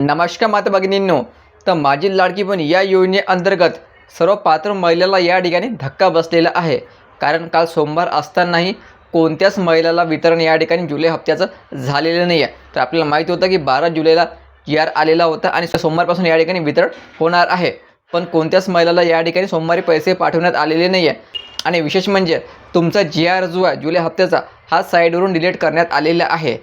नमस्कार माता भगिनींनो, तर माझी लाडकी बहीण या योजनेअंतर्गत सर्व पात्र महिलाला या ठिकाणी धक्का बसलेला आहे. कारण काल सोमवार असतानाही कोणत्याच महिलाला वितरण या ठिकाणी जुलै हप्त्याचं झालेलं नाही आहे. तर आपल्याला माहीत होतं की 12 जुलैला GR आलेला होता आणि सोमवारपासून या ठिकाणी वितरण होणार आहे. पण कोणत्याच महिलाला या ठिकाणी सोमवारी पैसे पाठवण्यात आलेले नाही आहे. आणि विशेष म्हणजे तुमचा GR जो आहे जुलै हप्त्याचा हा साईडवरून डिलीट करण्यात आलेला आहे.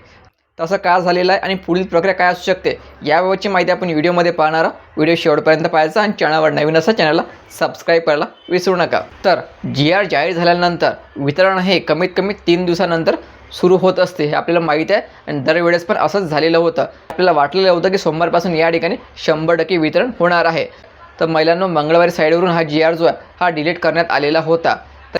तसं का झालेलं आहे आणि पुढील प्रक्रिया काय असू शकते याबाबतची माहिती आपण व्हिडिओमध्ये पाहणार आहोत. व्हिडिओ शेवटपर्यंत पाहायचा आणि चॅनलवर नवीन असा चॅनलला सबस्क्राईब करायला विसरू नका. तर GR जाहीर झाल्यानंतर वितरण हे कमीत कमी 3 दिवसानंतर सुरू होत असते, हे आपल्याला माहीत आहे. आणि दरवेळेस पण असंच झालेलं होतं. आपल्याला वाटलेलं होतं की सोमवारपासून या ठिकाणी 100% वितरण होणार आहे. तर महिलांनो, मंगळवारी साईडवरून हा GR जो आहे हा डिलीट करण्यात आलेला होता.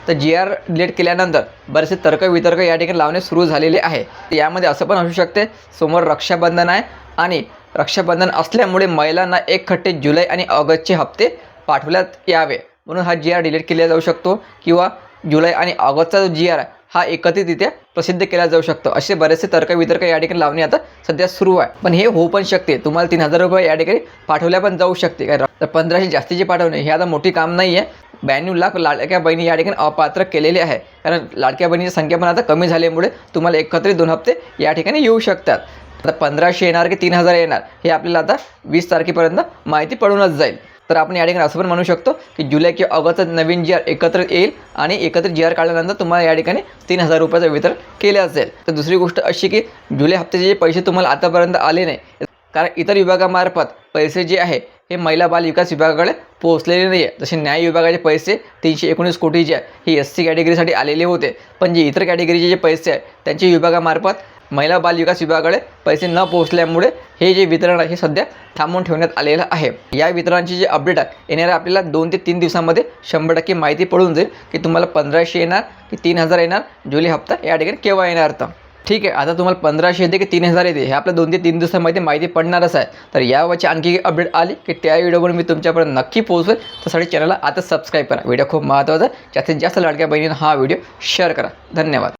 तर GR डिलीट केल्यानंतर बरेचसे तर्कवितर्क या ठिकाणी लावणे सुरू झालेले आहे. यामध्ये असं पण असू शकते समोर रक्षाबंधन आहे आणि रक्षाबंधन असल्यामुळे महिलांना एकखट्टे जुलै आणि ऑगस्टचे हप्ते पाठवण्यात यावे म्हणून हा GR डिलीट केला जाऊ शकतो, किंवा जुलै आणि ऑगस्टचा जो GR आहे हा एकत्रितरित्या प्रसिद्ध केला जाऊ शकतो. असे बरेचसे तर्कवितर्क या ठिकाणी लावणे आता सध्या सुरू आहे. पण हे होऊ पण शकते, तुम्हाला 3000 रुपये या ठिकाणी पाठवल्या पण जाऊ शकते. काय तर 1500 जास्तीचे पाठवणे हे आता मोठी काम नाही आहे. 92 लाख लाडक्या बहिणी या ठिकाणी अपात्र केलेले आहे. कारण लाडक्या बहिणीची संख्या पण आता कमी झाल्यामुळे तुम्हाला एकत्रित 2 हप्ते या ठिकाणी येऊ शकतात. आता 1500 येणार की 3000 येणार हे आपल्याला आता 20 तारखेपर्यंत माहिती पडूनच जाईल. तर आपण या ठिकाणी असं पण म्हणू शकतो की जुलै किंवा ऑगस्टचा नवीन GR एकत्रित येईल आणि एकत्रित GR काढल्यानंतर तुम्हाला या ठिकाणी 3000 रुपयाचं वितरण केले असेल. तर दुसरी गोष्ट अशी की जुलै हप्त्याचे जे पैसे तुम्हाला आतापर्यंत आले नाही, कारण इतर विभागामार्फत पैसे जे आहे हे महिला बाल विकास विभागाकडे पोहोचलेले नाही आहे. जसे न्याय विभागाचे पैसे 319 कोटी जे आहे हे SC कॅटेगरीसाठी आलेले होते. पण जे इतर कॅटेगरीचे जे पैसे आहे त्यांचे विभागामार्फत महिला बाल विकास विभागाकडे पैसे न पोहोचल्यामुळे हे जे वितरण आहे हे सध्या थांबवून ठेवण्यात आलेलं आहे. या वितरणाची जे अपडेट आहे येणाऱ्या आपल्याला 2 ते 3 दिवसामध्ये 100% माहिती पडून जाईल की तुम्हाला 1500 येणार की 3000 येणार, जुलै हप्ता या ठिकाणी केव्हा येणार. तर ठीक आहे, आता तुम्हाला 1500 येते की 3000 येते हे आपल्या 2 ते 3 दिवसामध्ये माहिती पडणारच आहे. तर यावरची आणखी अपडेट आली की त्या व्हिडिओवर मी तुमच्यापर्यंत नक्की पोहोचवेल. त्यासाठी चॅनलला आता सबस्क्राईब करा. व्हिडिओ खूप महत्त्वाचा आहे. जास्तीत जास्त लाडक्या बहिणींना हा व्हिडिओ शेअर करा. धन्यवाद.